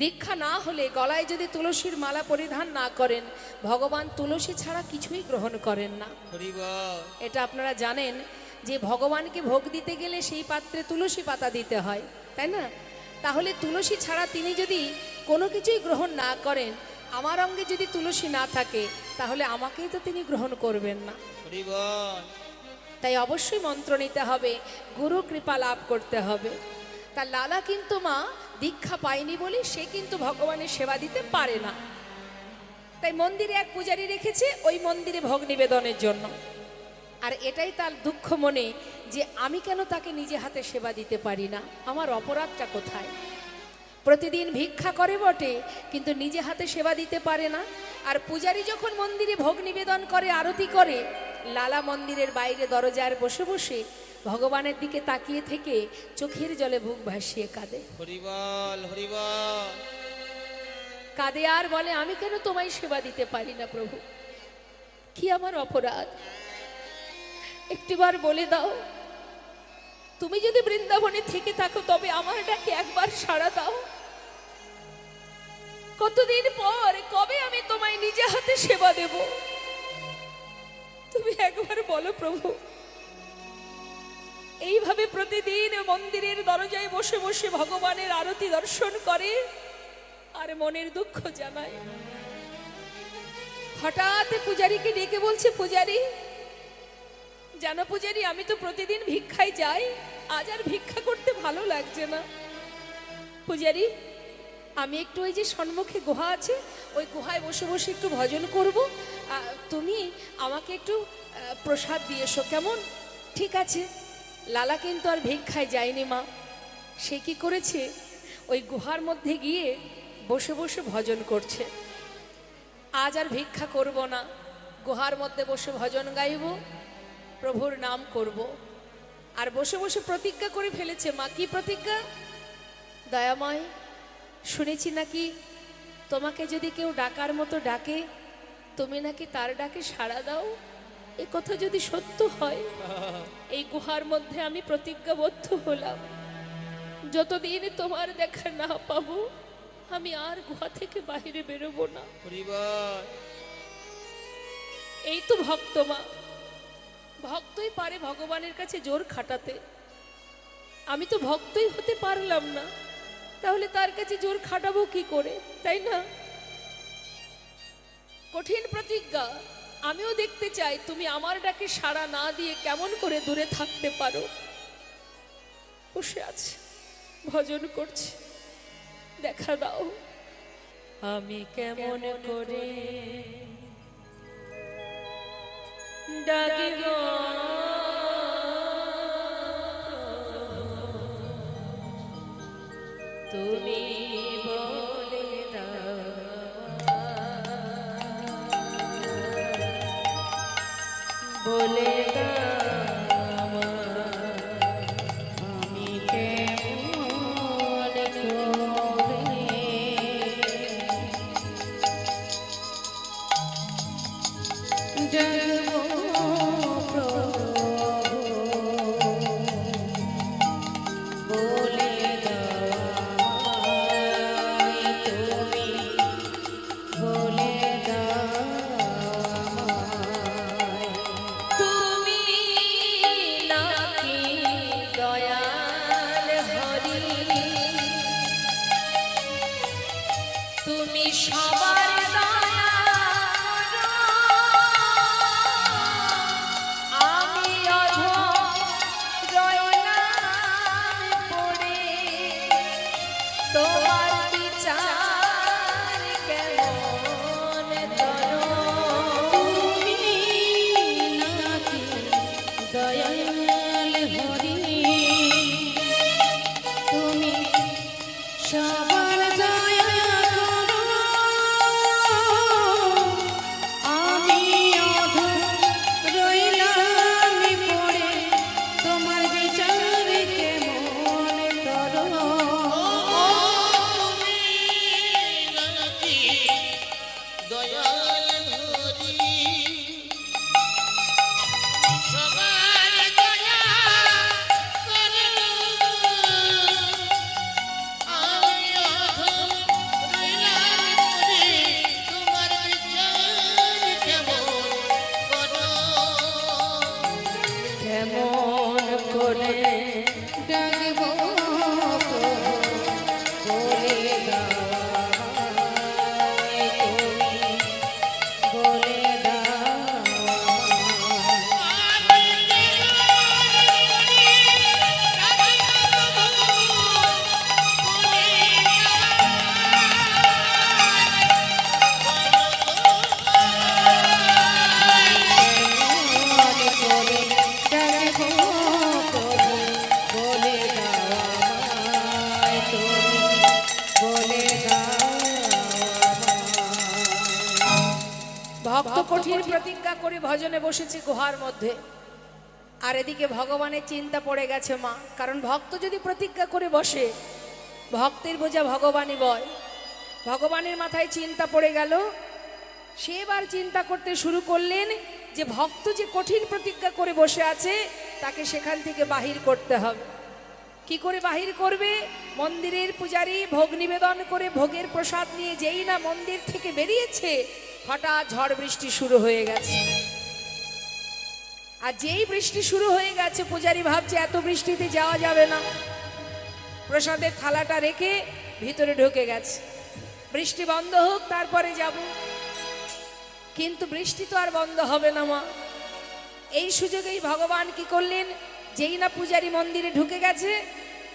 দীক্ষা না হলে গলায় যদি তুলসীর মালা পরিধান না করেন, ভগবান তুলসী ছাড়া কিছুই গ্রহণ করেন না। এটা আপনারা জানেন যে ভগবানকে ভোগ দিতে গেলে সেই পাত্রে তুলসী পাতা দিতে হয়, তাই না? তাহলে তুলসী ছাড়া তিনি যদি কোনো কিছুই গ্রহণ না করেন, আমার অঙ্গে যদি তুলসী না থাকে, তাহলে আমাকেই তো তিনি গ্রহণ করবেন না। তাই অবশ্যই মন্ত্র নিতে হবে, গুরু কৃপা লাভ করতে হবে। তা লালা কিন্তু মা দীক্ষা পায়নি বলে সে কিন্তু ভগবানের সেবা দিতে পারে না। তাই মন্দিরে এক পূজারী রেখেছে ওই মন্দিরে ভোগ নিবেদনের জন্য। আর এটাই তার দুঃখ মনে যে আমি কেন তাকে নিজে হাতে সেবা দিতে পারি না, আমার অপরাধটা কোথায়? প্রতিদিন ভিক্ষা করে বটে, কিন্তু নিজে হাতে সেবা দিতে পারে না। আর পূজারী যখন মন্দিরে ভোগ নিবেদন করে, আরতি করে, লালা মন্দিরের বাইরে দরজায় বসে বসে ভগবানের দিকে তাকিয়ে থেকে চোখের জলে বুক ভাসিয়ে কাঁদে। হরিবল হরিবল কাঁদে আর বলে, আমি কেন তোমায় সেবা দিতে পারি না প্রভু? কি আমার অপরাধ? একটিবার বলে দাও। তুমি যদি বৃন্দাবনে থেকে থাকো তবে আমার ডাকে একবার সাড়া দাও। কতদিন পর, কবে আমি তোমায় নিজে হাতে সেবা দেব? তুমি একবার বলো প্রভু। এইভাবে প্রতিদিন মন্দিরের দরজায় বসে বসে ভগবানের আরতি দর্শন করে আর মনের দুঃখ জানায়। হঠাৎ পূজারীকে ডেকে বলছে, পূজারী জানো পূজারী, আমি তো প্রতিদিন ভিক্ষায় যাই, আজ আর ভিক্ষা করতে ভালো লাগছে না। পূজারী আমি একটু ওই যে সম্মুখে গুহা আছে, ওই গুহায় বসে বসে একটু ভজন করব, তুমি আমাকে একটু প্রসাদ দিয়ে এসো, কেমন? ঠিক আছে। লালা কিন্তু আর ভিক্ষায় যায়নি মা। সে কি করেছে, ওই গুহার মধ্যে গিয়ে বসে বসে ভজন করছে। আজ আর ভিক্ষা করব না, গুহার মধ্যে বসে ভজন গাইব, প্রভুর নাম করব। আর বসে বসে প্রতিজ্ঞা করে ফেলেছে। মা কি প্রতিজ্ঞা? দয়াময়, শুনেছি নাকি তোমাকে যদি কেউ ডাকার মতো ডাকে, তুমি নাকি তার ডাকে সাড়া দাও। এ কথা যদি সত্য হয়, এই গুহার মধ্যে আমি প্রতিজ্ঞাবদ্ধ হলাম, যতদিন তোমার দেখা না পাবো আমি আর গুহা থেকে বাইরে বেরোবো না। এই তো ভক্ত মা, ভক্তই পারে ভগবানের কাছে জোর খাটাতে। আমি তো ভক্তই হতে পারলাম না, তাহলে তার কাছে জোর খাটাবো কি করে, তাই না? কঠিন প্রতিজ্ঞা। আমিও দেখতে চাই তুমি আমার ডাকে সাড়া না দিয়ে কেমন করে দূরে থাকতে পারো। বসে আছে, ভজন করছে, দেখা দাও আমি কেমন করে ডাকিব তুমি বলে দাও, বলে দাও আমি কেমন করে তুমি সবার দয়া করো, আমি অধম রইলাম পড়ে, তোমার বিচার কেমন করো? তুমি নাকি দয়াল হরি, তুমি সবার দয়া করো, ভক্ত কঠিন প্রতিজ্ঞা করে ভজনে বসেছে গুহার মধ্যে, আর এদিকে ভগবানের চিন্তা পড়ে গেছে মা। কারণ ভক্ত যদি প্রতিজ্ঞা করে বসে, ভক্তের বোঝা ভগবানই বয়। ভগবানের মাথায় চিন্তা পড়ে গেল। সে এবার চিন্তা করতে শুরু করলেন যে ভক্ত যে কঠিন প্রতিজ্ঞা করে বসে আছে, তাকে সেখান থেকে বাহির করতে হবে। কি করে বাহির করবে? মন্দিরের পূজারী ভোগ নিবেদন করে ভোগের প্রসাদ নিয়ে যেই না মন্দির থেকে বেরিয়েছে, হঠাৎ ঝড় বৃষ্টি শুরু হয়ে গেছে। আর যেই বৃষ্টি শুরু হয়ে গেছে, পূজারী ভাবছে এত বৃষ্টিতে যাওয়া যাবে না, প্রসাদের থালাটা রেখে ভিতরে ঢুকে গেছে, বৃষ্টি বন্ধ হোক তারপরে যাব। কিন্তু বৃষ্টি তো আর বন্ধ হবে না মা। এই সুযোগেই ভগবান কি করলেন, যেই না পূজারী মন্দিরে ঢুকে গেছে,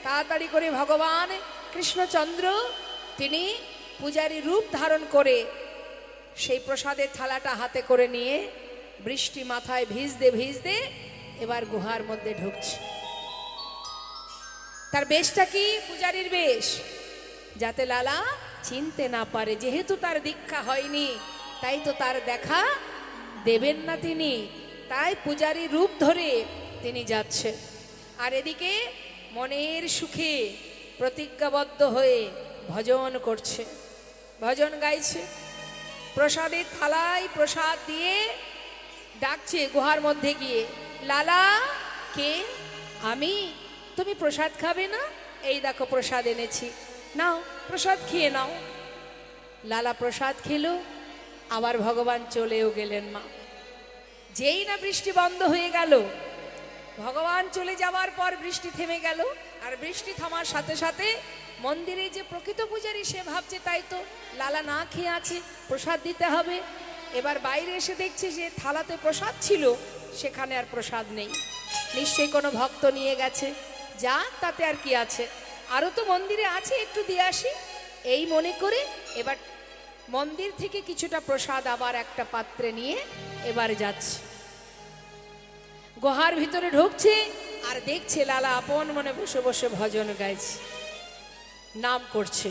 তাড়াতাড়ি করে ভগবান কৃষ্ণচন্দ্র তিনি পূজারী রূপ ধারণ করে সেই প্রসাদের থালাটা হাতে করে নিয়ে বৃষ্টি মাথায় ভিজতে ভিজতে এবার গুহার মধ্যে ঢুকছে। তার বেশটা কি? পূজারীর বেশ, যাতে লালা চিনতে না পারে। যেহেতু তার দীক্ষা হয়নি, তাই তো তার দেখা দেবেন না তিনি, তাই পূজারী রূপ ধরে তিনি যাচ্ছে। আর এদিকে মনের সুখে প্রতিজ্ঞাবদ্ধ হয়ে ভজন করছে, ভজন গাইছে, প্রসাদের থালায় প্রসাদ দিয়ে ডাকছে গুহার মধ্যে গিয়ে, লালা কে? আমি। তুমি প্রসাদ খাবে না? এই দেখো প্রসাদ এনেছি, নাও প্রসাদ খেয়ে নাও। লালা প্রসাদ খেলো, আবার ভগবান চলেও গেলেন মা। যেই না বৃষ্টি বন্ধ হয়ে গেল, ভগবান চলে যাওয়ার পর বৃষ্টি থেমে গেল। আর বৃষ্টি থামার সাথে সাথে মন্দিরে যে প্রকৃত পূজারী, সে ভাবছে তাই তো লালা না খেয়ে আছে, প্রসাদ দিতে হবে। এবার বাইরে এসে দেখছে যে থালাতে প্রসাদ ছিল, সেখানে আর প্রসাদ নেই। নিশ্চয়ই কোনো ভক্ত নিয়ে গেছে, যাক তাতে আর কি আছে, আরও তো মন্দিরে আছে, একটু দিয়ে আসি। এই মনে করে এবার মন্দির থেকে কিছুটা প্রসাদ আবার একটা পাত্রে নিয়ে এবার যাচ্ছে, গুহার ভিতরে ঢুকছে। আর দেখছে লালা আপন মনে বসে বসে ভজন গাইছে, নাম করছে,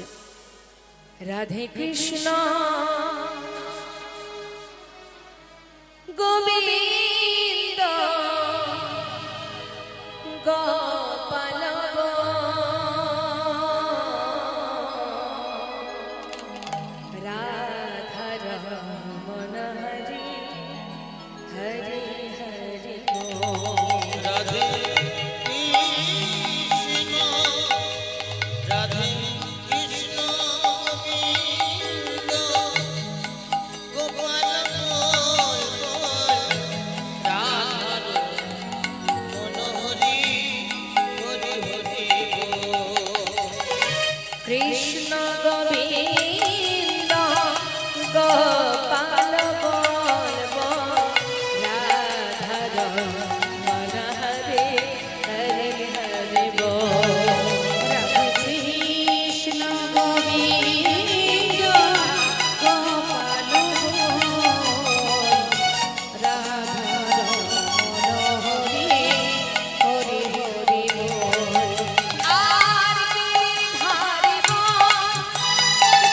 রাধে কৃষ্ণ গোবিন্দ গোপাল রাধা রমণ হরি হরি হরি রাধে কৃষ্ণ রাধে কৃষ্ণ গোবিন্দ গোপাল রাধা মনোহরি হরি হরি কৃষ্ণ গোবিন্দ গোপাল বলব রাধা রমণ হরে হরে হরে বল। রাধে কৃষ্ণ গোবিন্দ গোপাল রাধা রমণ হরে হরে হরে বল। আর কি ধারিব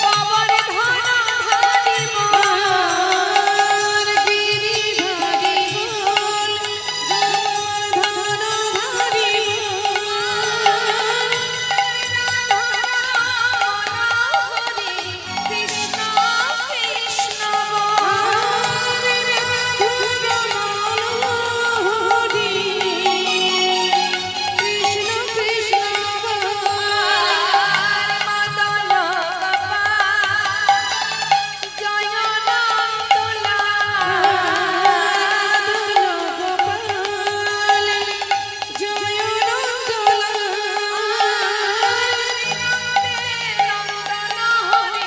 কবর ধন ধারিব, আর গিরি ধারিব ধন ধারিব, হরে কৃষ্ণ কৃষ্ণ হরে কৃষ্ণ কৃষ্ণ মদন জয় নন্দলাল গোপাল জয় নন্দলাল নন্দন হরে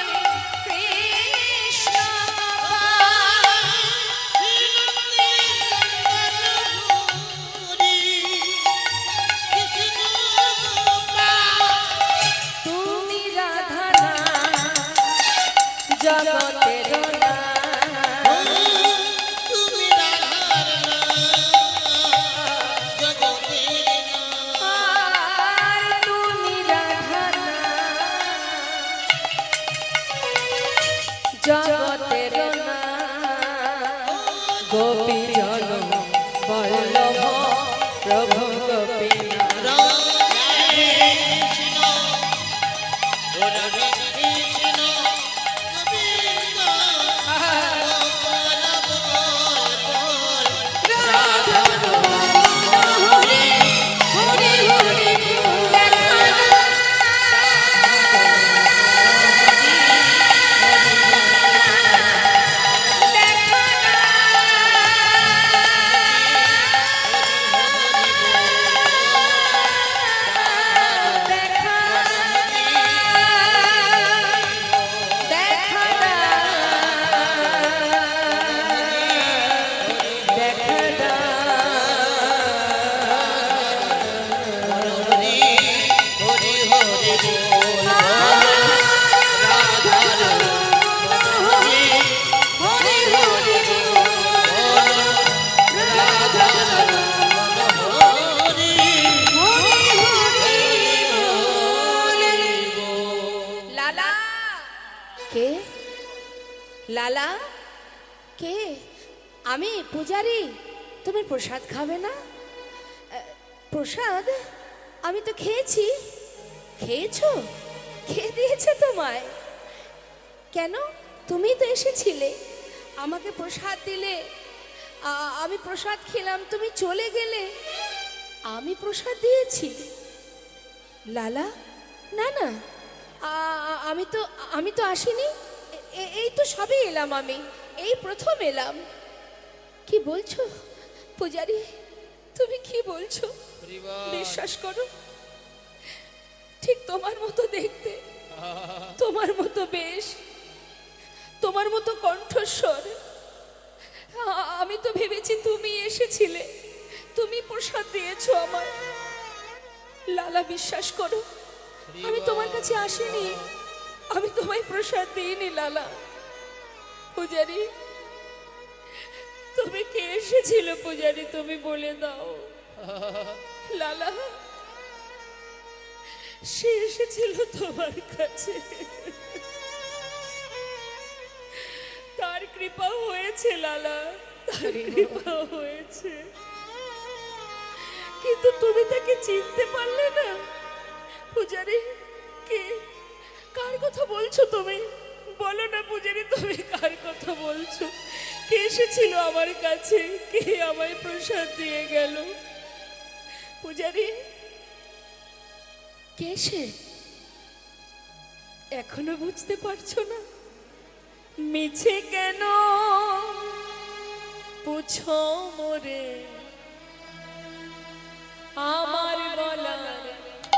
কৃষ্ণ তুমি রাধা না জগতের না, তুমি রাধার জগতের আর তুমি রাধা না জগতের না গোপী জন বল্লভ প্রভু গোপীনাথ। রাধে কৃষ্ণ ও রাধে কৃষ্ণ গোবিন্দ গোপাল বল রাধা হরে হরে হরে দেখা লালা কে? লালা কে? আমি পূজারি। তুমি প্রসাদ খাবে না? প্রসাদ আমি তো খেয়েছি। খেয়েছো? খেয়ে দিয়েছে তোমায়? কেন? তুমি তো এসেছিলে, আমাকে প্রসাদ দিলে, আমি প্রসাদ খেলাম, তুমি চলে গেলে, আমি প্রসাদ দিয়েছি? লালা না না, আমি তো আসিনি। এই তো সবে এলাম, আমি এই প্রথম এলাম। কি বলছো পূজারি? তুমি কি বলছো? বিশ্বাস করো, ঠিক তোমার মতো দেখতে, তোমার মতো বেশ, তোমার মতো কণ্ঠস্বর। আমি তো ভেবেছি তুমি এসেছিলে, তুমি প্রসাদ দিয়েছো আমার। লালা বিশ্বাস করো, আমি তোমার কাছে আসিনি, আমি তোমায় প্রসাদ দিইনি লালা। পূজারি তুমি কে এসেছিল? পূজারি তুমি বলে দাও। লালা সে এসেছিল তোমার কাছে, তার কৃপা হয়েছে লালা, তার কৃপা হয়েছে, কিন্তু তুমি তাকে চিনতে পারলে না। পূজারি কে? কার কথা বলছো তুমি? বলো না পূজারি, তুমি কার কথা বলছো? কে এসেছিল আমার কাছে? কে আমায় প্রসাদ দিয়ে গেল? পূজারি কে সে? এখনো বুঝতে পারছো না? মিছে কেন পুছো মোরে, আমার বলার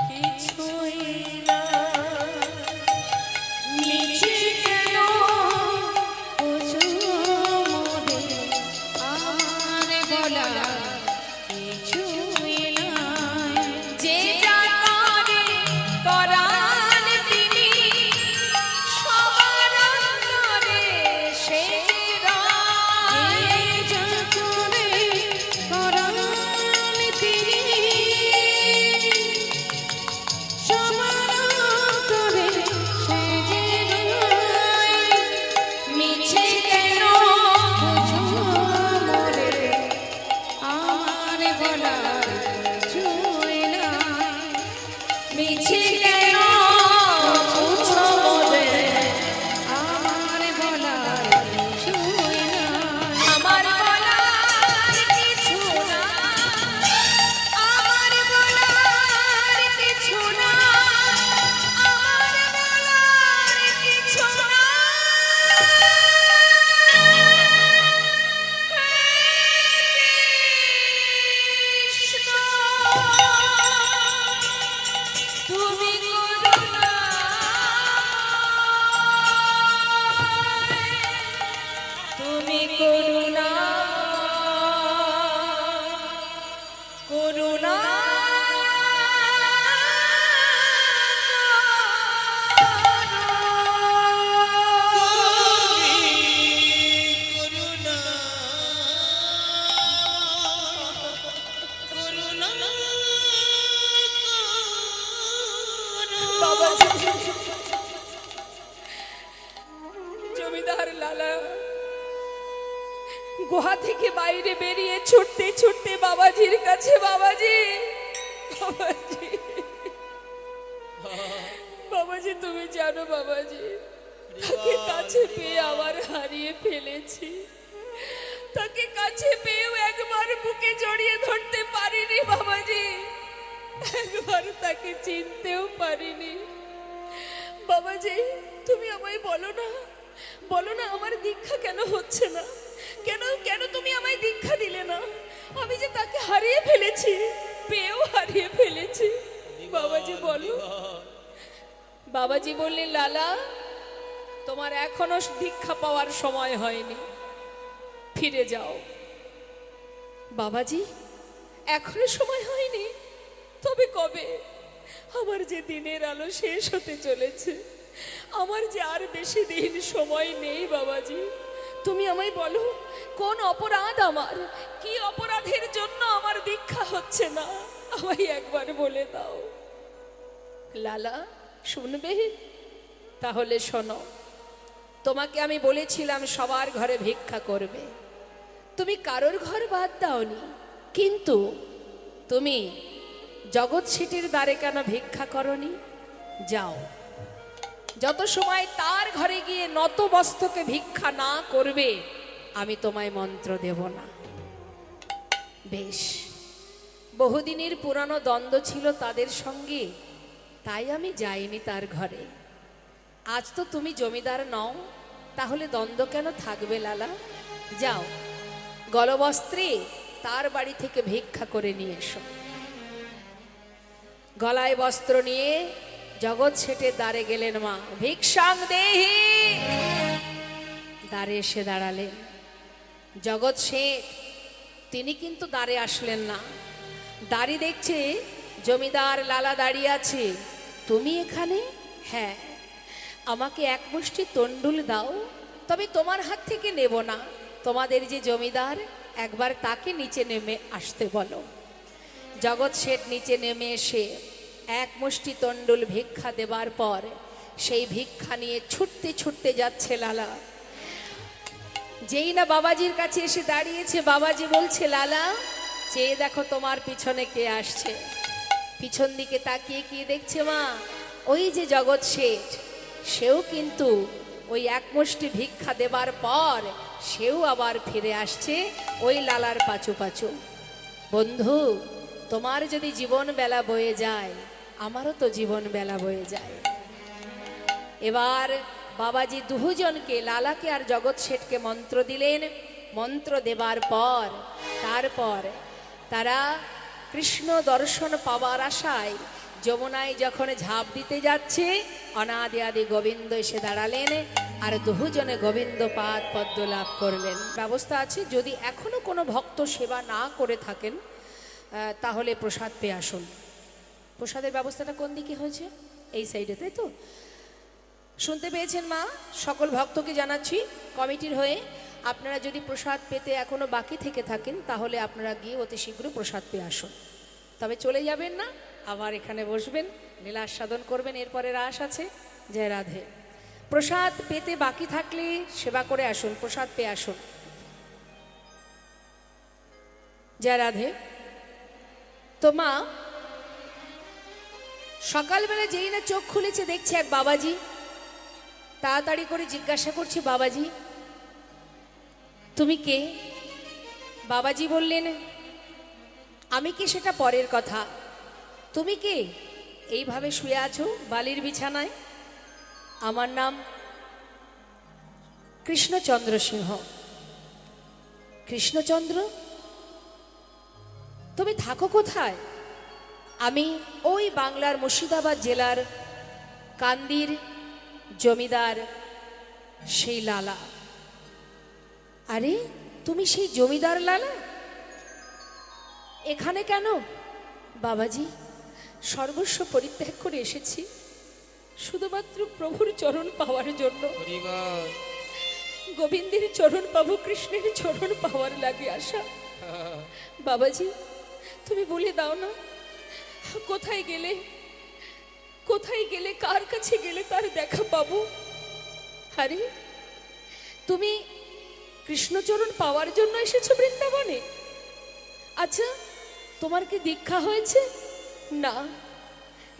কিছুই না। মিছে কেন পুছো মোরে, আমার বলার কিছুই না। যে যা করে করান তিনি, সবার অন্তরে সে রায়। যে যা করে করান তিনি, সবার অন্তরে সে রায়। জমিদার লালা গুহা থেকে বাইরে বেরিয়ে ছুটতে ছুটতে বাবাজির কাছে, বাবাজি বাবাজি বাবাজি, তুমি জানো বাবাজি, তাকে কাছে পেয়ে আবার হারিয়ে ফেলেছি। তাকে কাছে পেয়েও একবার বুকে জড়িয়ে ধরতে পারিনি বাবাজি, একবার তাকে চিনতেও পারিনি। বাবাজি, তুমি আমায় বলো না, বলো না আমার দীক্ষা কেন হচ্ছে না? কেন কেন তুমি আমায় দীক্ষা দিলে না? আমি যে তাকে হারিয়ে ফেলেছি, পেয়েও হারিয়ে ফেলেছি। বাবাজি বলো। বাবাজি বললেন, লালা, তোমার এখনো দীক্ষা পাওয়ার সময় হয়নি, ফিরে যাও। বাবাজি, এখনো সময় হয়নি? তবে কবে? আমার যে দিনের আলো শেষ হতে চলেছে, আমার যে আর বেশি দিন সময় নেই। বাবাজি, তুমি আমায় বলো, কোন অপরাধ আমার, কি অপরাধের জন্য আমার দীক্ষা হচ্ছে না, আমায় একবার বলে দাও। লালা, শুনবে? তাহলে শোনো, তোমাকে আমি বলেছিলাম সবার ঘরে ভিক্ষা করবে, তুমি কারোর ঘর বাদ দাওনি, কিন্তু তুমি জগৎ শেঠের দ্বারে কেন ভিক্ষা করনি? যাও, যত সময় তার ঘরে গিয়ে নত বস্ত্রকে ভিক্ষা না করবে, আমি তোমায় মন্ত্র দেব না। বেশ, বহুদিনের পুরানো দ্বন্দ্ব ছিল তাদের সঙ্গে, তাই আমি যাইনি তার ঘরে। আজ তো তুমি জমিদার নও, তাহলে দ্বন্দ্ব কেন থাকবে লালা? যাও, গলবস্ত্রে তার বাড়ি থেকে ভিক্ষা করে নিয়ে এসো। গলায় বস্ত্র নিয়ে জগৎ শেঠের দ্বারে গেলেন মা। ভিক্ষাং দেহি। দ্বারে এসে দাঁড়ালেন জগৎ শেঠ। তিনি কিন্তু দ্বারে আসলেন না, দাঁড়ি দেখছে জমিদার লালা দাঁড়িয়ে আছে। তুমি এখানে? হ্যাঁ, আমাকে এক মুষ্টি তন্ডুল দাও, তবে তোমার হাত থেকে নেব না। তোমাদের যে জমিদার, একবার তাকে নিচে নেমে আসতে বলো। জগৎ শেঠ নিচে নেমে এসে এক মুষ্টি তন্ডুল ভিক্ষা দেবার পর সেই ভিক্ষা নিয়ে ছুটতে ছুটতে যাচ্ছে লালা। যেই না বাবাজির কাছে এসে দাঁড়িয়েছে, বাবাজি বলছে, লালা, চেয়ে দেখো তোমার পিছনে কে আসছে। পিছন দিকে তাকিয়ে কি দেখছে মা? ওই যে জগৎ শেঠ, সেও কিন্তু ওই এক মুষ্টি ভিক্ষা দেবার পর সেও আবার ফিরে আসছে ওই লালার পাচু পাচু। বন্ধু, তোমার যদি জীবন বেলা বয়ে যায়, আমারও তো জীবন বেলা বয়ে যায়। এবার বাবাজি দুজনকে, লালাকে আর জগৎ শেঠকে মন্ত্র দিলেন। মন্ত্র দেবার পর তারপর তারা কৃষ্ণ দর্শন পাওয়ার আশায় যমুনায় যখন ঝাঁপ দিতে যাচ্ছে, অনাদি আদি গোবিন্দ এসে দাঁড়ালেন আর দুজনে গোবিন্দ পাদ পদ্ম লাভ করলেন। ব্যবস্থা আছে, যদি এখনো কোনো ভক্ত সেবা না করে থাকেন তাহলে প্রসাদ পেয়ে আসুন। প্রসাদের ব্যবস্থাটা কোন দিকে হয়েছে? এই সাইডে, তাই তো? শুনতে পেয়েছেন মা? সকল ভক্তকে জানাচ্ছি কমিটির হয়ে, আপনারা যদি প্রসাদ পেতে এখনো বাকি থেকে থাকেন তাহলে আপনারা গিয়ে অতি শীঘ্র প্রসাদ পেয়ে আসুন। তবে চলে যাবেন না, আবার এখানে বসবেন, লীলা আস্বাদন করবেন। এরপরে রাস আছে। জয় রাধে। প্রসাদ পেতে বাকি থাকলে সেবা করে আসুন, প্রসাদ পেয়ে আসুন। জয় রাধে। তো মা, সকালবেলা যেই না চোখ খুলেছে দেখছে এক বাবাজি। তাড়াতাড়ি করে জিজ্ঞাসা করছে, বাবাজি তুমি কে? বাবাজি বললেন, আমি কে সেটা পরের কথা, তুমি কে? এইভাবে শুয়ে আছো বালির বিছানায়। আমার নাম কৃষ্ণচন্দ্র সিংহ। কৃষ্ণচন্দ্র? তুমি থাকো কোথায়? আমি ওই বাংলার মুর্শিদাবাদ জেলার কান্দির জমিদার সেই লালা। আরে, তুমি সেই জমিদার লালা? এখানে কেন? বাবাজি, সর্বস্ব পরিত্যাগ করে এসেছি শুধুমাত্র প্রভুর চরণ পাওয়ার জন্য। গোবিন্দের চরণ পাবো, কৃষ্ণের চরণ পাওয়ার লাগে আসা। বাবাজি, তুমি বলে দাও না, কোথায় গেলে, কোথায় গেলে, কার কাছে গেলে তার দেখা পাবো? আরে, তুমি কৃষ্ণচরণ পাওয়ার জন্য এসেছো বৃন্দাবনে? আচ্ছা, তোমার কি দীক্ষা হয়েছে? না,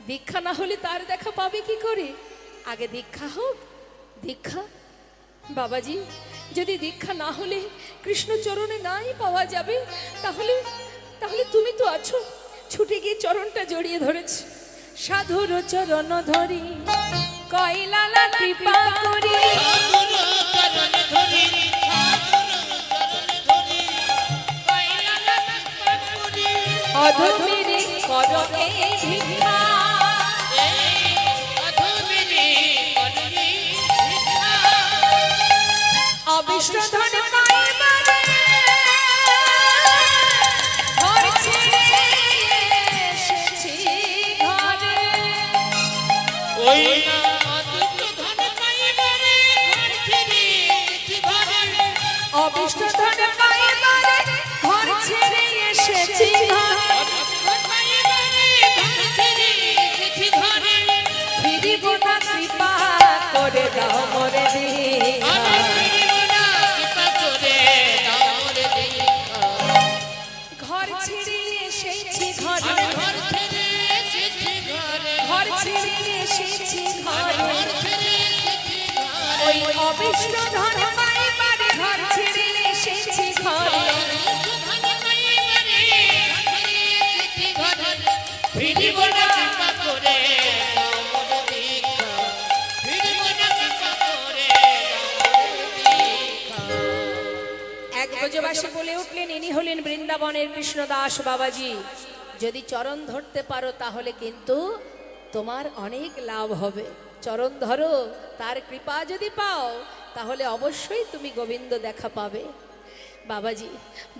দীক্ষা না হলে তার দেখা পাবে কি করে? আগে দীক্ষা হোক। দীক্ষা বাবাজি, যদি দীক্ষা না হলে কৃষ্ণচরণে নাই পাওয়া যাবে, তাহলে তাহলে তুমি তো আছো, ছুটে গিয়ে চরণটা জড়িয়ে ধরেছ। সাধুর চরণ ধরি কয়লালা কৃপা করি, সাধুর চরণ ধরি, সাধুর চরণ ধরি, কইলালা কৃপা করি। অধমেরে করো এই ভিক্ষা, এই অধমেরে করবি ভিক্ষা। অবিষ্ট ধন পাইবারে ঘর ছেড়ে এসেছি ঘরে। ওই না অদৃষ্ট ধন পাইবারে ঘর ছেড়ে এসেছি ঘরে। অবিষ্ট ধন পাইবারে ঘর ছেড়ে এসেছি ঘরে। অদৃষ্ট পাইবারে ঘর ছেড়ে এসেছি ঘরে। ফিরিব না, কৃপা করে দাও মোরে দীক্ষা। আমি ফিরিব না, কৃপা করে দাও রে দীক্ষা। ঘর ছেড়ে এসেছি ঘরে, আমি ঘর ছেড়ে এসেছি ঘরে। ঘর ছেড়ে এসেছি ঘরে। ঘর ছেড়ে এসেছি ঘরে। ওই অবিষ্ট ধন পাইবারে ঘর ছেড়ে এসেছি ঘরে। ফিরিব না, কৃপা করে দাও মোরে দীক্ষা। ফিরিব না, কৃপা করে দাও মোরে দীক্ষা। এক ব্রজবাসী বলে উঠলেন, ইনি হলেন বৃন্দাবনের কৃষ্ণদাস বাবাজি। যদি চরণ ধরতে পারো তাহলে কিন্তু তোমার অনেক লাভ হবে। চরণ ধরো, তার কৃপা যদি পাও তাহলে অবশ্যই তুমি গোবিন্দ দেখা পাবে। বাবাজি,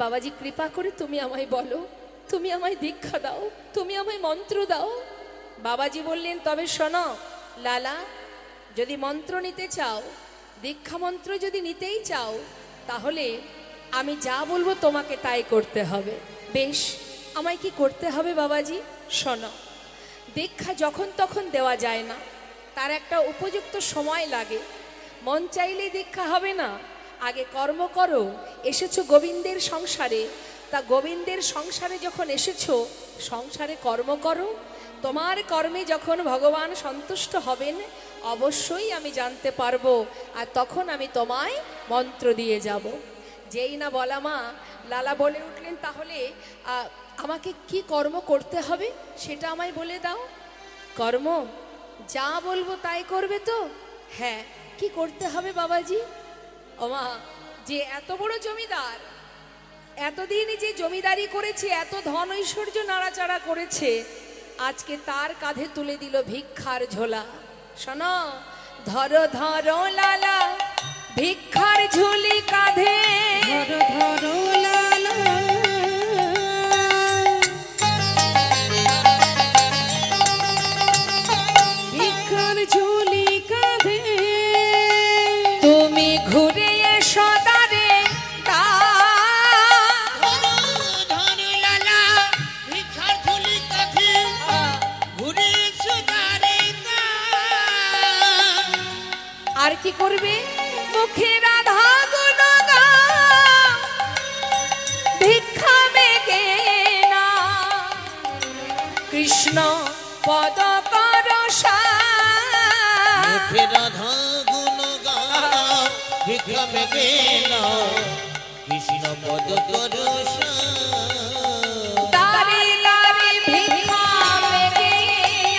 বাবাজি কৃপা করে তুমি আমায় বলো, তুমি আমায় দীক্ষা দাও, তুমি আমায় মন্ত্র দাও। বাবাজি বললেন, তবে শোনো লালা, যদি মন্ত্র নিতে চাও, দীক্ষা মন্ত্র যদি নিতেই চাও, তাহলে আমি যা বলবো তোমাকে তাই করতে হবে। বেশ, আমায় কি করতে হবে বাবাজি? শোনো, দীক্ষা যখন তখন দেওয়া যায় না, তার একটা উপযুক্ত সময় লাগে। মন চাইলে দীক্ষা হবে না, আগে কর্ম করো। এসেছো গোবিন্দের সংসারে, তা গোবিন্দের সংসারে যখন এসেছো, সংসারে কর্ম করো। তোমার কর্মে যখন ভগবান সন্তুষ্ট হবেন, অবশ্যই আমি জানতে পারবো, আর তখন আমি তোমায় মন্ত্র দিয়ে যাব। যেই না বলা মা, লালা বলে উঠলেন, তাহলে আমাকে কি কর্ম করতে হবে সেটা আমায় বলে দাও। কর্ম যা বলবো তাই করবে তো? হ্যাঁ, কি করতে হবে বাবাজি? ওমা, যে এত বড় জমিদার, এতদিন যে জমিদারি করেছে, এত ধন ঐশ্বর্য নাড়াচাড়া করেছে, আজকে তার কাঁধে তুলে দিল ভিক্ষার ঝোলা। শোনো, ধরো ধরো লালা ভিক্ষার ঝুলি কাঁধে, ধরো ধরো লালা ভিক্ষার ঝুলি কাঁধে। তুমি ঘুরে এসো দ্বারে ধরো ধরো লালা ভিক্ষার ঝুলি কাঁধে। ঘুরে এসো দ্বারে দ্বার। আর কি করবে? মুখে রাধা গুণ গাও, ভিক্ষা মেগে না, কৃষ্ণ পদ কর মুখে রাধা গুণ গাও, ভিক্ষা মেগে নাও, কৃষ্ণ পদ করো দারে দারে ভিক্ষা মেগে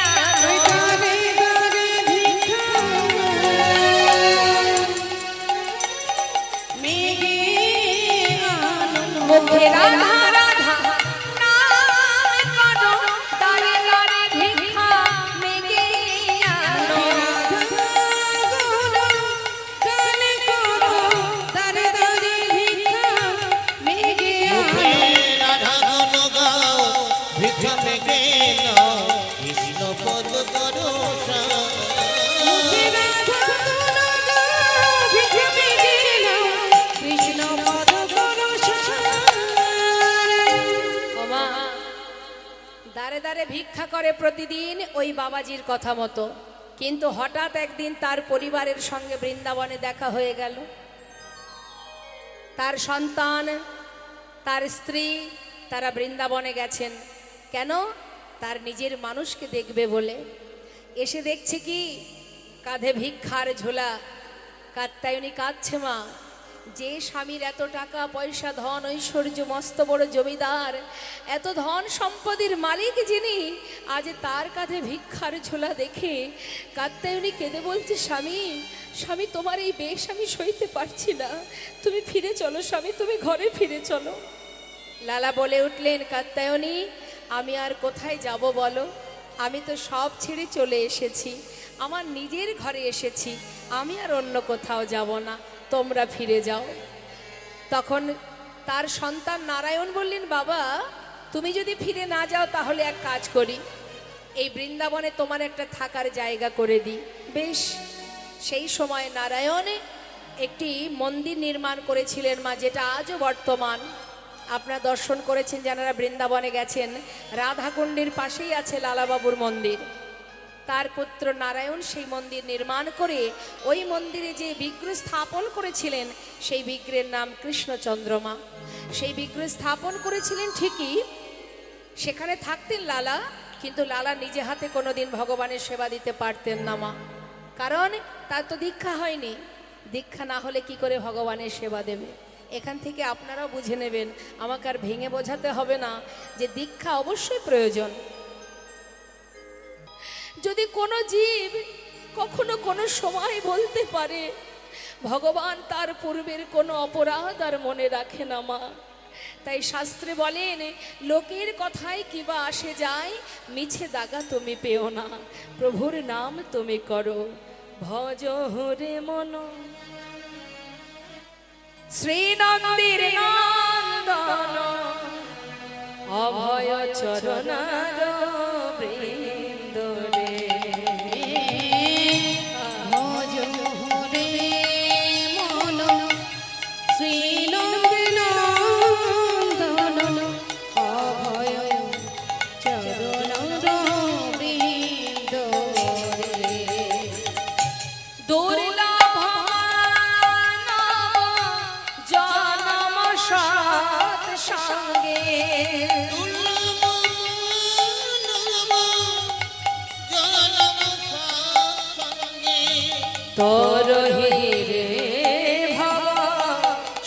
আনো। দারে দারে ভিক্ষা মেঘে আনো। মুখে রাধা রাধা নাম করো, দারে দারে ভিক্ষা মেগে আনো। গানে করো দারে দারে ভিক্ষা মেঘে মুখে আনো। রাধা গুণ গাও, ভিক্ষা মেগে নাও, কৃষ্ণ পদ করো কৃষ্ণ পদ করো ওমা, দারে দারে ভিক্ষা করে প্রতিদিন ওই বাবাজির কথা মতো, কিন্তু হঠাৎ একদিন তার পরিবারের সঙ্গে বৃন্দাবনে দেখা হয়ে গেল। তার সন্তান, তার স্ত্রী, তারা বৃন্দাবনে গেছেন। কেন? তার নিজের মানুষকে দেখবে বলে। এসে দেখছে কি কাঁধে ভিক্ষার ঝোলা। কাত্যায়নী কাঁদছে মা, যে স্বামীর এত টাকা পয়সা ধন ঐশ্বর্য, মস্ত বড় জমিদার, এত ধন সম্পদের মালিক যিনি, আজ তার কাঁধে ভিক্ষার ঝোলা দেখে কাত্যায়নী কেঁদে বলছে, স্বামী স্বামী তোমার এই বেশ আমি সইতে পারছি না, তুমি ফিরে চলো স্বামী, তুমি ঘরে ফিরে চলো। লালা বলে উঠলেন, কাত্যায়নী আমি আর কোথায় যাব বলো, আমি তো সব ছেড়ে চলে এসেছি, আমার নিজের ঘরে এসেছি, আমি আর অন্য কোথাও যাব না, তোমরা ফিরে যাও। তখন তার সন্তান নারায়ণ বললেন, বাবা তুমি যদি ফিরে না যাও তাহলে এক কাজ করি, এই বৃন্দাবনে তোমার একটা থাকার জায়গা করে দিই। বেশ। সেই সময় নারায়ণ একটি মন্দির নির্মাণ করেছিলেন মা, যেটা আজও বর্তমান। আপনারা দর্শন করেছেন যারা বৃন্দাবনে গেছেন, রাধাকুণ্ডের পাশেই আছে লালাবাবুর মন্দির। তার পুত্র নারায়ণ সেই মন্দির নির্মাণ করে ওই মন্দিরে যে বিগ্রহ স্থাপন করেছিলেন সেই বিগ্রহের নাম কৃষ্ণচন্দ্রমা। সেই বিগ্রহ স্থাপন করেছিলেন ঠিকই, সেখানে থাকতেন লালা, কিন্তু লালা নিজে হাতে কোনোদিন ভগবানের সেবা দিতে পারতেন না মা, কারণ তার তো দীক্ষা হয়নি। দীক্ষা না হলে কি করে ভগবানের সেবা দেবে? এখান থেকে আপনারাও বুঝে নেবেন, আমাকে আর ভেঙে বোঝাতে হবে না যে দীক্ষা অবশ্যই প্রয়োজন। যদি কোনো জীব কখনো কোনো সময় বলতে পারে ভগবান তার পূর্বের কোনো অপরাধ আর মনে রাখে না মা, তাই শাস্ত্রে বলেন, লোকের কথায় কিবা আসে যায়, মিছে দাগা তুমি পেও না, প্রভুর নাম তুমি করো, ভজ হরে মন। শ্রীনন্দির নন্দন অভয় চরণার বৃন্দ রে, ভজ হরে মন শ্রীনন্দন অভয় চরণ বৃন্দ রে। দুর্লভ জনম সৎ সঙ্গে, তোর হিরে ভব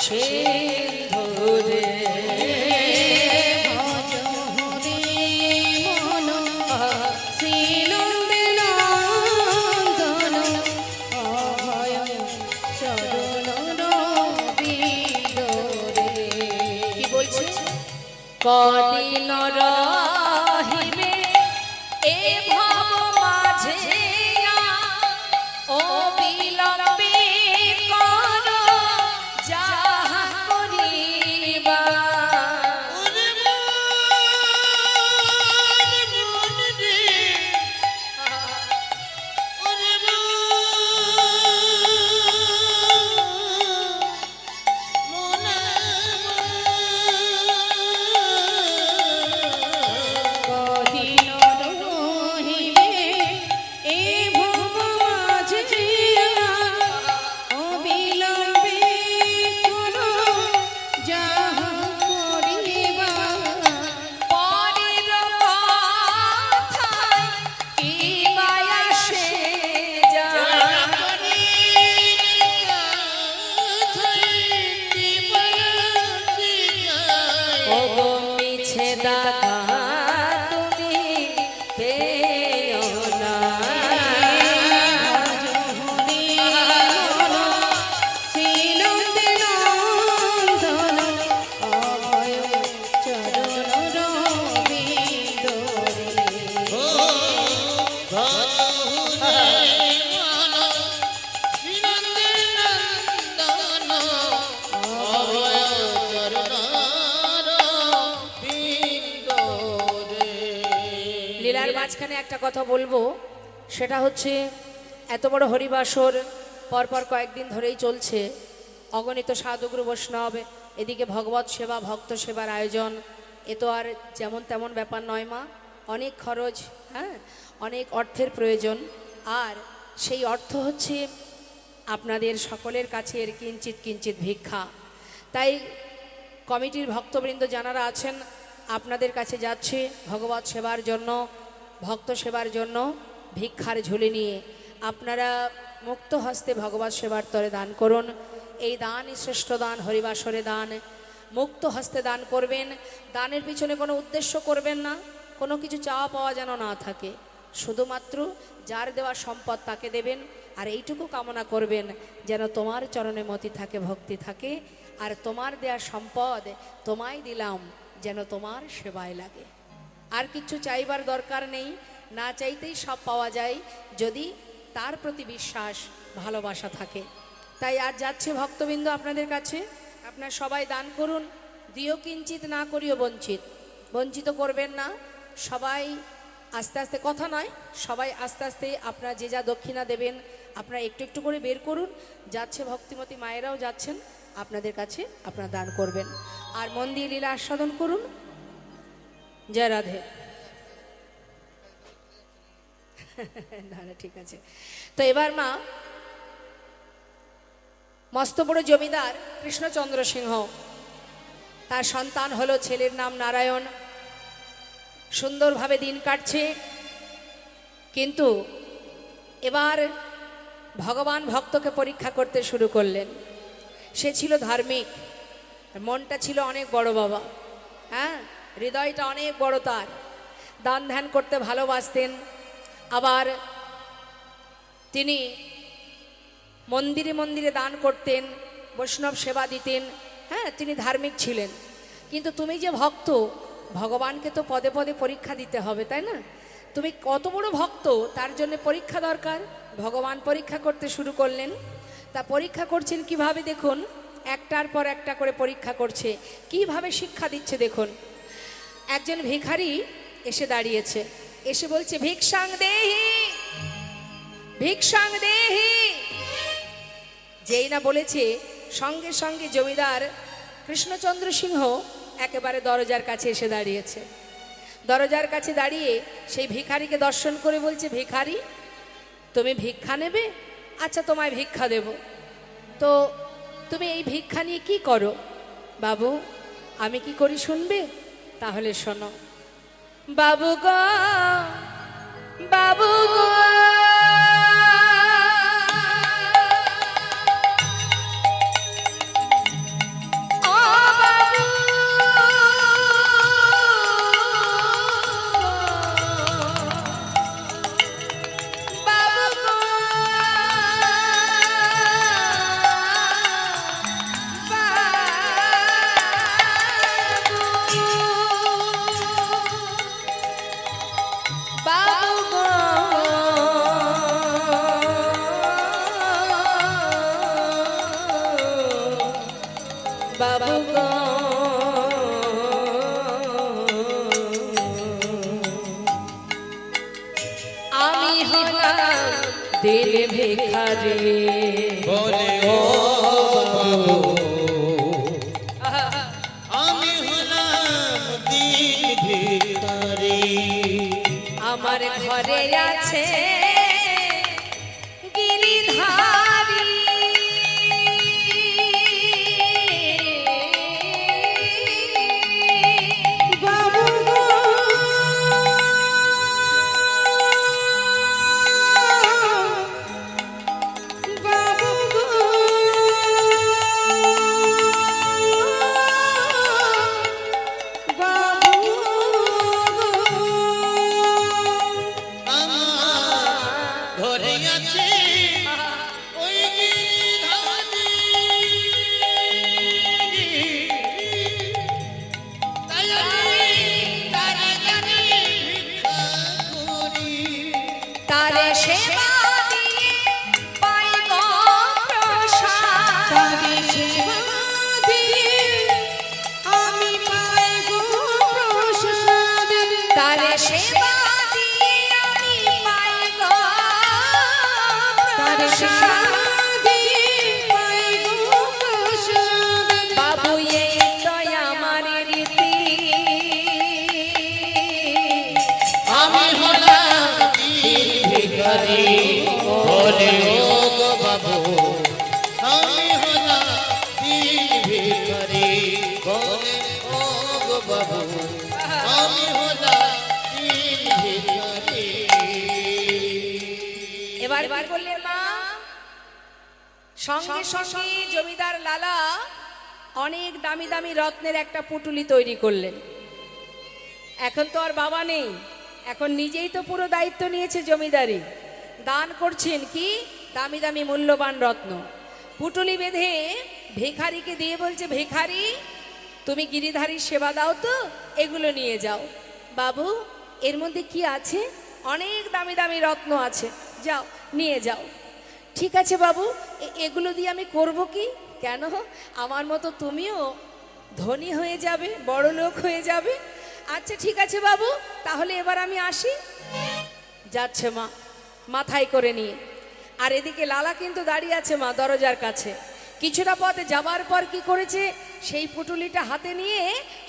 সিন্ধু রে, ভজ হরে মন শ্রীনন্দন অভয় চরণ বৃন্দ রে। কি বলছে? কদিন রহিবে এ ভব মাঝে, ও বিলম্বে কর যাহা করিবা, কদিন রহিবে এ ভব মাঝে, অবিলম্বে করো যাহা করিবা। পরের কথায় কি বা আসে যায়, ওগো মিছে দাগা তুমি পেও না, ভজ হরে মন শ্রীনন্দন অভয় চরণ বৃন্দ রে। লীলার মাঝখানে একটা কথা বলবো, সেটা হচ্ছে এত বড় হরিবাসর পরপর কয়েকদিন ধরেই চলছে, অগণিত সাধুগুরু বৈষ্ণব, এদিকে ভগবত সেবা ভক্ত সেবার আয়োজন, এ তো আর যেমন তেমন ব্যাপার নয় মা, অনেক খরচ, হ্যাঁ অনেক অর্থের প্রয়োজন। আর সেই অর্থ হচ্ছে আপনাদের সকলের কাছে এর কিঞ্চিত কিঞ্চিত ভিক্ষা। তাই কমিটির ভক্তবৃন্দ যারা আছেন আপনাদের কাছে যাচ্ছে ভগবত সেবার জন্য, ভক্ত সেবার জন্য ভিক্ষার ঝুলি নিয়ে। আপনারা মুক্ত হস্তে ভগবত সেবার তরে দান করুন। এই দানই শ্রেষ্ঠ দান, হরিবাসরে দান। মুক্ত হস্তে দান করবেন। দানের পিছনে কোনো উদ্দেশ্য করবেন না, কোনো কিছু চাওয়া পাওয়া যেন না থাকে। শুধুমাত্র যার দেওয়া সম্পদ তাকে দেবেন, আর এইটুকু কামনা করবেন যেন তোমার চরণে মতি থাকে, ভক্তি থাকে, আর তোমার দেয়া সম্পদ তোমায় দিলাম যেন তোমার সেবায় লাগে। আর কিছু চাইবার দরকার নেই, না চাইতেই সব পাওয়া যায় যদি তার প্রতি বিশ্বাস ভালোবাসা থাকে। তাই আজ যাচ্ছে ভক্তবৃন্দ আপনাদের কাছে, আপনারা সবাই দান করুন। দিও কিঞ্চিত না করিও বঞ্চিত, বঞ্চিত করবেন না। সবাই আস্তে আস্তে, কথা নয়, সবাই আস্তে আস্তে আপনারা যে যা দক্ষিণা দেবেন আপনারা একটু একটু করে বের করুন। যাচ্ছে ভক্তিমতী মায়েরাও যাচ্ছেন আপনাদের কাছে, আপনারা দান করবেন। আর মন দিয়ে লীলা আস্বাদন করুন। জয় রাধে। না না, ঠিক আছে। তো এবার মা, মস্ত বড় জমিদার কৃষ্ণচন্দ্র সিংহ, তার সন্তান হলো, ছেলের নাম নারায়ণ। সুন্দরভাবে দিন কাটছে, কিন্তু এবার ভগবান ভক্তকে পরীক্ষা করতে শুরু করলেন। সে ছিল ধার্মিক, মনটা ছিল অনেক বড় বাবা, হ্যাঁ, হৃদয়টা অনেক বড় তার। দান ধ্যান করতে ভালোবাসতেন। আবার তিনি মন্দিরে মন্দিরে দান করতেন, বৈষ্ণব সেবা দিতেন। হ্যাঁ, তিনি ধার্মিক ছিলেন। কিন্তু তুমি যে ভক্ত, ভগবানকে তো পদে পদে পরীক্ষা দিতে হবে, তাই না? তুমি কত বড় ভক্ত তার জন্য পরীক্ষা দরকার। ভগবান পরীক্ষা করতে শুরু করলেন। তা পরীক্ষা করছেন কিভাবে দেখুন, একটার পর একটা করে পরীক্ষা করছে। কিভাবে শিক্ষা দিচ্ছে দেখুন। একজন ভিখারি এসে দাঁড়িয়েছে, এসে বলছে, ভিক্ষাং দেহি, ভিক্ষাং দেহি। যেই না বলেছে, সঙ্গে সঙ্গে জমিদার কৃষ্ণচন্দ্র সিংহ একেবারে দরজার কাছে এসে দাঁড়িয়েছে। দরজার কাছে দাঁড়িয়ে সেই ভিখারিকে দর্শন করে বলছে, ভিখারি তুমি ভিক্ষা নেবে? আচ্ছা, তোমায় ভিক্ষা দেব। তো তুমি এই ভিক্ষা নিয়ে কি করো? বাবু, আমি কি করি শুনবে? তাহলে শোনো। বাবু গো, বাবু গো, বাবু গো, আমি হলাম দিল ভিখারি। বলে ও বাবু, আমি হলাম দিন ভিখারি। আমার ঘরে আছে গিরিধারী, বাবু গো, বাবু সঙ্গে সঙ্গে জমিদার লালা অনেক দামি দামি রত্নের একটা পুটুলি তৈরি করলেন। এখন তো আর বাবা নেই, এখন নিজেই তো পুরো দায়িত্ব নিয়েছে জমিদারি, দান করছেন কি দামি দামি মূল্যবান রত্ন। পুটুলি বেঁধে ভিখারিকে দিয়ে বলছে, ভিখারি তুমি গিরিধারীর সেবা দাও তো, এগুলো নিয়ে যাও। বাবু এর মধ্যে কি আছে? অনেক দামি দামি রত্ন আছে, যাও নিয়ে যাও। ঠিক আছে বাবু, এগুলো দিয়ে আমি করব কি? কেন, আমার মতো তুমিও ধনী হয়ে যাবে, বড় লোক হয়ে যাবে। আচ্ছা ঠিক আছে বাবু, তাহলে এবার আমি আসি। যাচ্ছে মা মাথায় করে নিয়ে, আর এদিকে লালা কিন্তু দাঁড়িয়ে আছে মা দরজার কাছে। কিছুটা পথে যাবার পর কি করেছে, সেই পুটুলিটা হাতে নিয়ে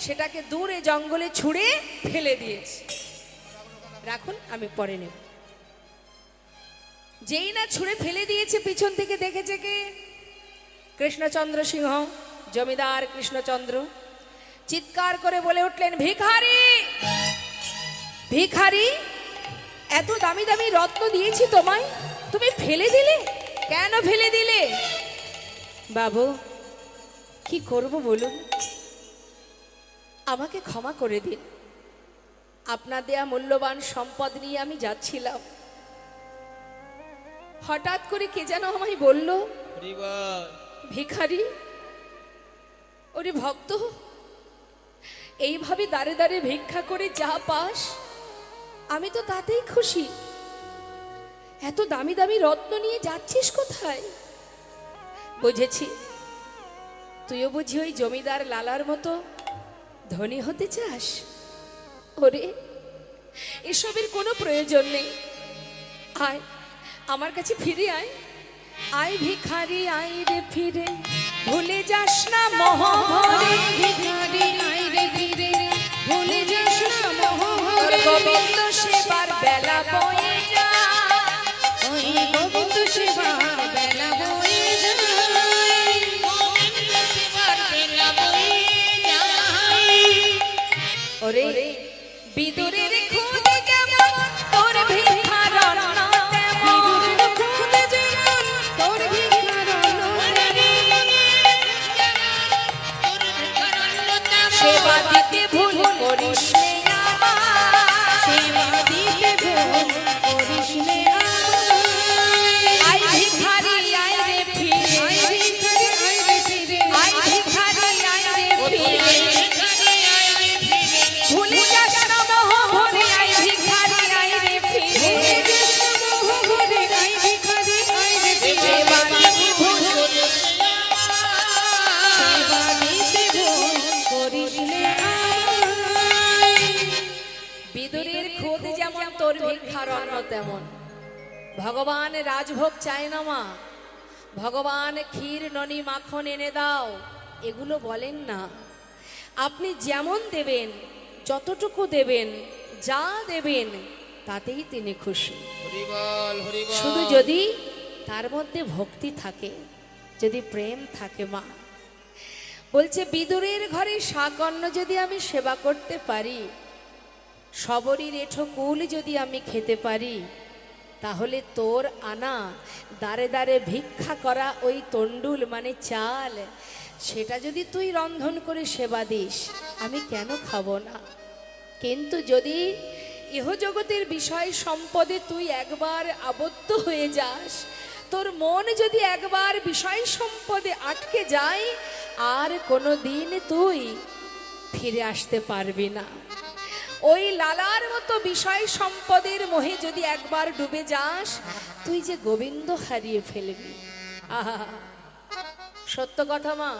সেটাকে দূরে জঙ্গলে ছুঁড়ে ফেলে দিয়েছে। রাখুন, আমি পরে নেব। যেই না ছুঁড়ে ফেলে দিয়েছে, পিছন থেকে দেখেছে কে? কৃষ্ণচন্দ্র সিংহ, জমিদার কৃষ্ণচন্দ্র। চিৎকার করে বলে উঠলেন, ভিখারি ভিখারি, এত দামি দামি রত্ন দিয়েছি তোমায়, তুমি ফেলে দিলে কেন? ফেলে দিলে? বাবু কি করব বলুন, আমাকে ক্ষমা করে দিন। আপনার দেয়া মূল্যবান সম্পদ নিয়ে আমি যাচ্ছিলাম, হঠাৎ করে কে যেন আমায় বলল, ভিখারি ওরে ভক্ত, এইভাবে দাঁড়ে দাঁড়ে ভিক্ষা করে যা পাস আমি তো তাতেই খুশি, এত দামি দামি রত্ন নিয়ে যাচ্ছিস কোথায়? বুঝেছি, তুইও বুঝি ওই জমিদার লালার মতো ধনী হতে চাস। ওরে এসবের কোনো প্রয়োজন নেই, আয় আমার কাছে ফিরে আয়। আয় ভিখারি আয় রে ফিরে, ভুলে যাস না মোহরে। ভিখারি আয় রে ফিরে, ভুলে যাস না মোহরে। গোবিন্দ সেবার বেলা বয়ে যা, ওই গোবিন্দ সেবা বেলা বয়ে যায়। গোবিন্দ সেবার বেলা বয়ে যায়। ওরে বিদুরের খুদ যেমন তোর ভিখার অন্ন তেমন, বিদুরের খুদ যেমন তোর ভিখার অন্ন তেমন। সেবা দিতে ভুল করিস নে আমার, সেবা দিতে ভুল করিস নে আমায়। আয় ভিখারি আয় রে ফিরে, আয় ভিখারি আয় রে ফিরে, আয় ভিখারি আয় রে ফিরে, ভুলে যাস না মোহরে। আয় ভিখারি আয় রে ফিরে, ভুলে যাস না মোহরে। আয় ভিখারি আয় রে ফিরে, সেবা দিতে ভুল সেবা দিতে ভুল করিস নে আমায়। বিদুরের খোদ যেমন তোর ভিক্ষার অন্ন তেমন। ভগবান রাজভোগ চায় না মা, ভগবান ক্ষীর ননি মাখন এনে দাও, এগুলো বলেন না। আপনি যেমন দেবেন, যতটুকু দেবেন, যা দেবেন তাতেই তিনি খুশি। হরিবল হরিবল। শুধু যদি তার মধ্যে ভক্তি থাকে, যদি প্রেম থাকে মা। বলছে বিদুরের ঘরে শাকন্ন যদি আমি সেবা করতে পারি, সবরই রেঠো কুল যদি আমি খেতে পারি, তাহলে তোর আনা দাঁড়ে দাঁড়ে ভিক্ষা করা ওই তন্ডুল মানে চাল, সেটা যদি তুই রন্ধন করে সেবা দিস, আমি কেন খাবো না? কিন্তু যদি ইহজগতের বিষয় সম্পদে তুই একবার আবদ্ধ হয়ে যাস, তোর মন যদি একবার বিষয় সম্পদে আটকে যায়, আর কোনো দিন তুই ফিরে আসতে পারবি না। ওই লালার মতো বিষয় সম্পদের মোহে যদি একবার ডুবে যাস, তুই যে গোবিন্দ হারিয়ে ফেলবি। আহা, সত্য কথা মা,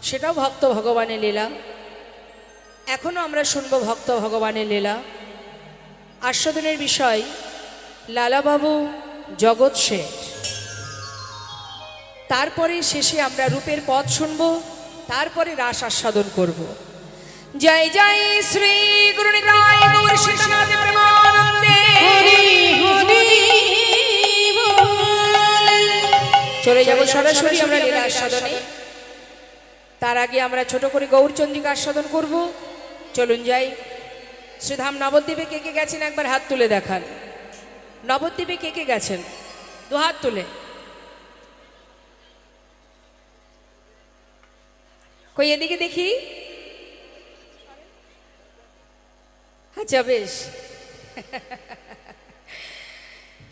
সেটাও ভক্ত ভগবানের লীলা। এখনো আমরা শুনবো ভক্ত ভগবানের লীলা। আস্বাদনের বিষয় লালাবাবু জগৎ শেঠ। তারপরে শেষে আমরা রূপের পথ শুনবো, তারপরে রাস আস্বাদন করব। জয় জয় শ্রী গুরু নিতাই গৌর সীতানাথ প্রেমানন্দে। হরি হরি বল। চলে যাব সরাসরি আমরা লীলা আস্বাদনে। তার আগে আমরা ছোট করে গৌরচন্দ্রিকা আস্বাদন করব। চলুন যাই। শ্রীধাম নবদ্বীপে কে কে গেছেন একবার হাত তুলে দেখান। নবদ্বীপে কে কে গেছেন? দু হাত তুলে। কই এদিকে দেখি। আচ্ছা বেশ,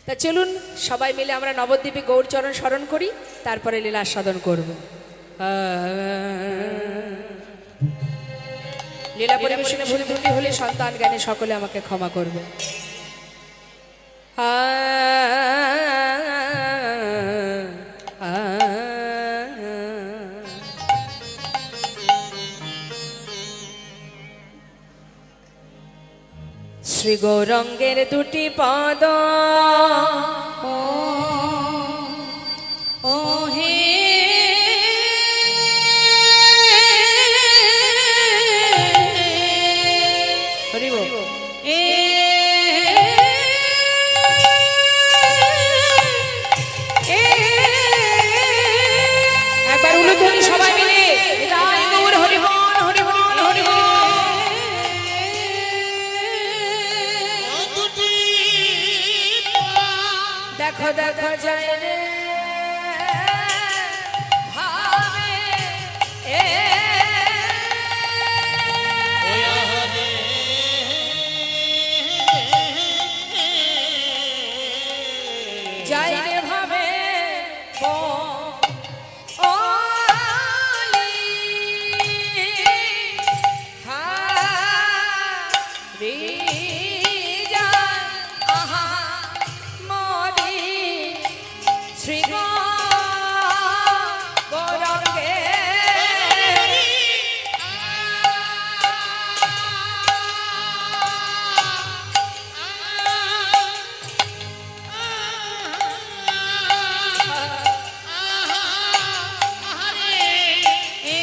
তা চলুন সবাই মিলে আমরা নবদ্বীপে গৌরচরণ স্মরণ করি, তারপরে লীলা আস্বাদন করব। লীলা পরিবেশনে ভুল ত্রুটি হলে সন্তান জ্ঞানে সকলে আমাকে ক্ষমা করবে। শ্রী গৌরঙ্গের দুটি পদ ও ও হে হরি বল। এ একবার উলুধ্বনি সবাই মিলে নিতাই গৌর হরি বল, হরি বল, হরি বল। ও দুটি দেখো দেখো যায় রে ভাবে এ ওয়ারে যায় রে ভাবে ওলি হারি যায় আহা মরি শ্রী গৌরঙ্গে এ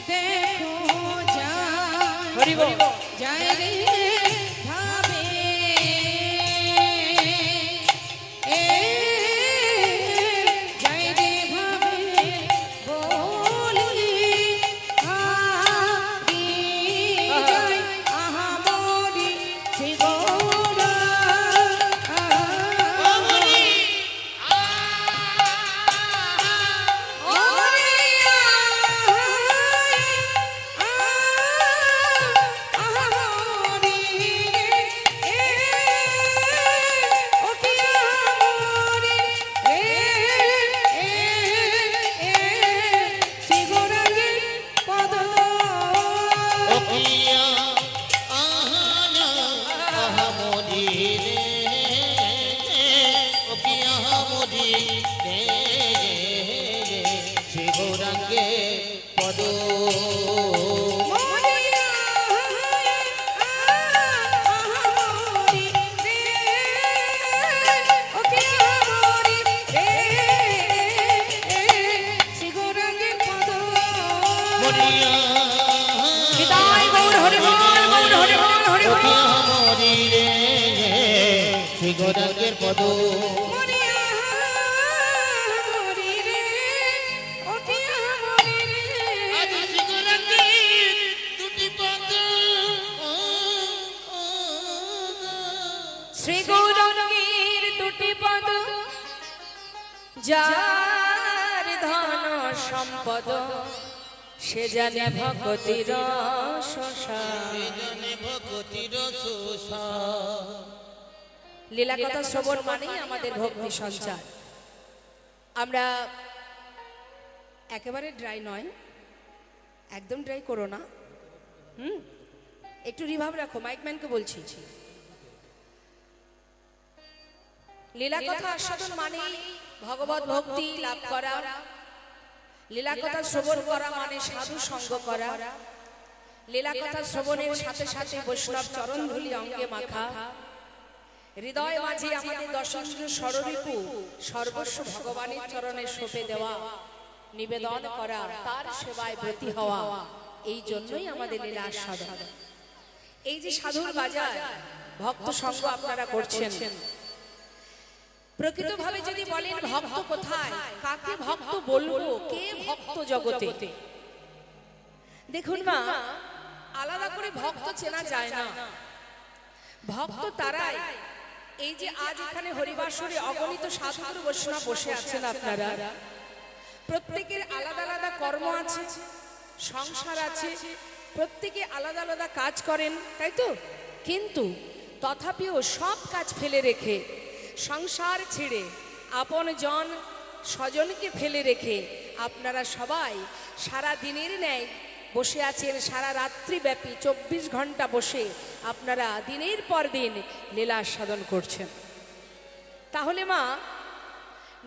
দেখো যায় হরি বল। যায় রে ভাবে এ যায় রে ভাবে বলি হারি যায় আহা মরি শ্রী গৌরা ওকিয়া আহানা আহমদি রে ওকিয়া আহমদি রে শ্রী গৌরাঙ্গে পদ মরিয়া নিতাই গৌর হরি বল, গৌর হরি বল, হরি বল। ওকিয়া আহমদি রে শ্রী গৌরাঙ্গের পদ আজ শ্রী গৌরাঙ্গের দুটি পদ শ্রী গৌরঙ্গের দুটি পদ যার ধন সম্পদ সে জানে ভগতির শশা। জানে ভগতির সুসা লীলা কথা শ্রবণ মানেই আমাদের ভক্তি সঞ্চার। আমরা একেবারে ড্রাই নয়, একদম ড্রাই করো না, একটু রিভাব রাখো, মাইকম্যানকে বলছি। লীলা কথা আস্বাদন মানেই ভগবত ভক্তি লাভ করা, লীলা কথা শ্রবণ করা মানে সাধু সঙ্গ করা, লীলা কথা শ্রবণের সাথে সাথে বৈষ্ণব চরণ ধুলি অঙ্গে মাখা, হৃদয় মাঝে আমাদের দশেন্দ্র স্বরূপু সর্বস্ব ভগবানের চরণে সঁপে দেওয়া, নিবেদন করা, তার সেবায় ব্রতী হওয়া, এই জন্যই আমাদের লীলা আস্বাদন। এই যে সাধুর বাজার ভক্ত সঙ্গ আপনারা করছেন, প্রকৃতভাবে যদি বলেন ভক্ত কোথায়, কাকে ভক্ত বলবো, কে ভক্ত জগতে? দেখুন মা, আলাদা করে ভক্ত চেনা যায় না। ভক্ত তারাই, এই যে আজ এখানে হরিবাসরে অগণিত সাধুগুরু বৈষ্ণব বসে আছেন আপনারা, প্রত্যেকের আলাদা আলাদা কর্ম আছে, সংসার আছে, প্রত্যেকে আলাদা আলাদা কাজ করেন, তাই তো? কিন্তু তথাপিও সব কাজ ফেলে রেখে, সংসার ছেড়ে, আপন জন স্বজনকে ফেলে রেখে আপনারা সবাই সারা দিনের ন্যায় বসে আছেন, সারা রাত্রিব্যাপী 24 ঘন্টা বসে আপনারা দিনের পর দিন লীলা সাধন করছেন। তাহলে মা,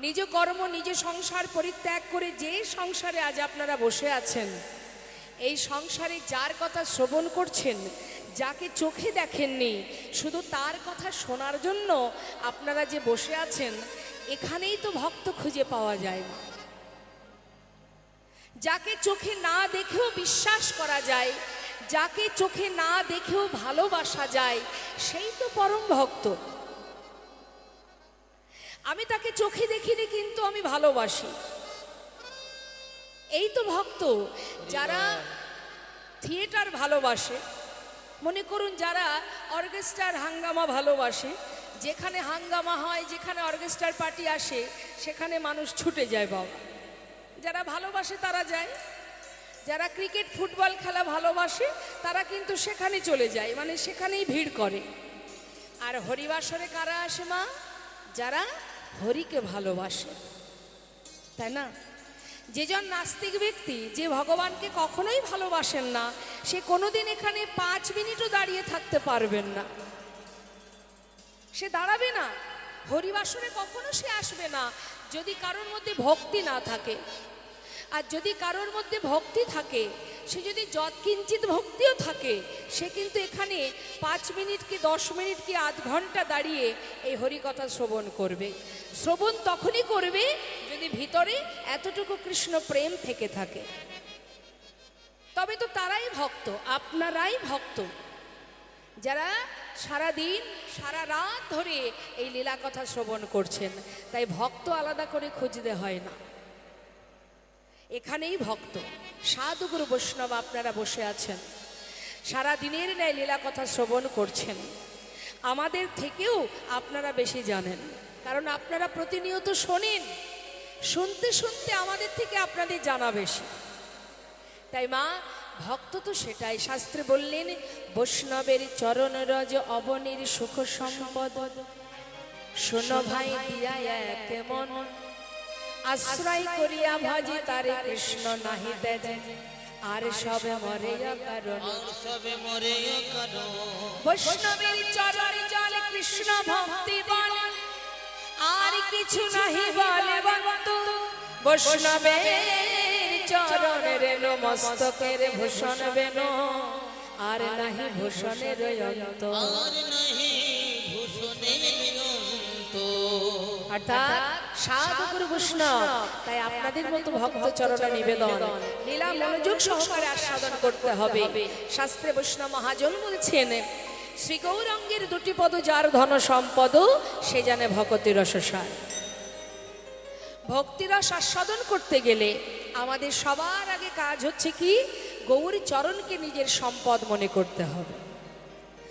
নিজ কর্ম নিজ সংসার পরিত্যাগ করে যে সংসারে আজ আপনারা বসে আছেন, এই সংসারে যার কথা শ্রবণ করছেন, যাকে চোখে দেখেননি, শুধু তার কথা শোনার জন্য আপনারা যে বসে আছেন, এখানেই তো ভক্ত খুঁজে পাওয়া যায় না। যাকে চোখে না দেখেও বিশ্বাস করা যায়, যাকে চোখে না দেখেও ভালোবাসা যায়, সেই তো পরম ভক্ত। আমি তাকে চোখে দেখিনি কিন্তু আমি ভালোবাসি, এই তো ভক্ত। যারা থিয়েটার ভালোবাসে, মনে করুন যারা অর্কেস্ট্রার হাঙ্গামা ভালোবাসে, যেখানে হাঙ্গামা হয়, যেখানে অর্কেস্ট্রার পার্টি আসে, সেখানে মানুষ ছুটে যায় বাবা। যারা ভালোবাসে তারা যায়, যারা ক্রিকেট ফুটবল খেলা ভালোবাসে তারা কিন্তু সেখানে চলে যায়, মানে সেখানেই ভিড় করে। আর হরিবাসরে কারা আসে মা? যারা হরিকে ভালোবাসে, তাই না? যেজন নাস্তিক ব্যক্তি, যে ভগবানকে কখনোই ভালোবাসেন না, সে কোনোদিন এখানে 5 মিনিটও দাঁড়িয়ে থাকতে পারবেন না, সে দাঁড়াবে না। হরিবাসরে কখনো সে আসবে না যদি কারোর মধ্যে ভক্তি না থাকে। আর যদি কারোর মধ্যে ভক্তি থাকে, সে যদি যৎকিঞ্চিত ভক্তিও থাকে, সে কিন্তু এখানে 5 মিনিট কি 10 মিনিট কি আধ ঘন্টা দাঁড়িয়ে এই হরিকথা শ্রবণ করবে। শ্রবণ তখনই করবে যদি ভিতরে এতটুকু কৃষ্ণ প্রেম থেকে থাকে, তবে তো তারাই ভক্ত, আপনারাই ভক্ত, যারা সারা দিন সারা রাত ধরে এই লীলা কথা শ্রবণ করছেন। তাই ভক্ত আলাদা করে খুঁজতে হয় না, এখানেই ভক্ত। সাধুগুরু বৈষ্ণব আপনারা বসে আছেন, সারা দিনের ন্যায় লীলা কথা শ্রবণ করছেন। আমাদের থেকেও আপনারা বেশি জানেন, কারণ আপনারা প্রতিনিয়ত শোনেন, শুনতে শুনতে আমাদের থেকে আপনাদের জানা বেশি। তাই মা, ভক্ত তো সেটাই। শাস্ত্রে বললেন, বৈষ্ণবের চরণ রজ অবনীর সুখ সম্পদ, শোনো ভাই দিয়া কেমন, আশ্রয় করিয়া ভাজি তারে কৃষ্ণ নাহি তেজে, আর সবে মরে কারণ, সবে মরে কারণ। বৈষ্ণবের চরণ জল কৃষ্ণ ভক্তি বল, আর কিছু নাহি বলে বন্তু। বৈষ্ণবের চরণ রেণু মস্তকের ভূষণ বেনো, আর নাহি ভূষণের অন্ত। আর নাহি ভূষণের অন্ত। অর্থাৎ সাধুগুরু বৈষ্ণব। তাই আপনাদের মতো ভক্ত চরণে নিবেদন, লীলা মনোযোগ সহকারে আস্বাদন করতে হবে। শাস্ত্রে বৈষ্ণব মহাজন বলছেন, শ্রী গৌরাঙ্গের 2টি পদ যার ধন সম্পদ, সে জানে ভক্তি রসসার। ভক্তিরস আস্বাদন করতে গেলে আমাদের সবার আগে কাজ হচ্ছে কি? গৌর চরণকে নিজের সম্পদ মনে করতে হবে।